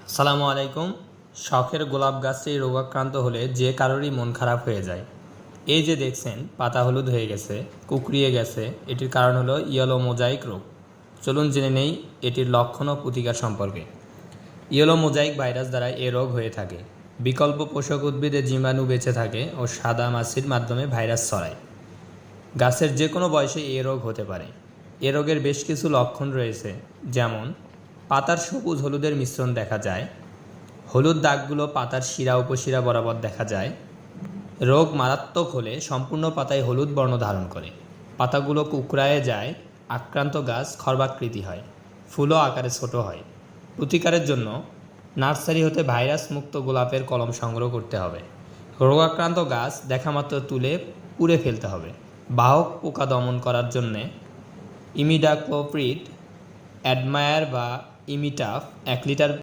আসসালামু আলাইকুম। শখের গোলাপ গাছটি রোগাক্রান্ত হলে যে কারোরই মন খারাপ হয়ে যায়। এই যে দেখছেন পাতা হলুদ হয়ে গেছে, কুঁকড়িয়ে গেছে, এটির কারণ হলো ইয়েলো মোজাইক রোগ। চলুন জেনে নেই এটির লক্ষণ ও প্রতিকার সম্পর্কে। ইয়েলো মোজাইক ভাইরাস দ্বারা এ রোগ হয়ে থাকে। বিকল্প পোষক উদ্ভিদে জীবাণু বেঁচে থাকে ও সাদা মাছির মাধ্যমে ভাইরাস ছড়ায়। গাছের যে কোনো বয়সে এ রোগ হতে পারে। এ রোগের বেশ কিছু লক্ষণ রয়েছে, যেমন পাতার সবুজ হলুদের মিশ্রণ দেখা যায়, হলুদ দাগগুলো পাতার শিরা উপশিরা বরাবর দেখা যায়। রোগ মারাত্মক হলে সম্পূর্ণ পাতায় হলুদ বর্ণ ধারণ করে, পাতাগুলো কুঁকড়ায়ে যায়, আক্রান্ত গাছ খর্বাকৃতি হয়, ফুলও আকারে ছোট হয়। প্রতিকারের জন্য নার্সারি হতে ভাইরাস মুক্ত গোলাপের কলম সংগ্রহ করতে হবে। রোগাক্রান্ত গাছ দেখামাত্র তুলে পুড়ে ফেলতে হবে। বাহক পোকা দমন করার জন্যে ইমিডাক্লোপ্রিড, অ্যাডমায়ার বা ইমিটাফ 1 লিটার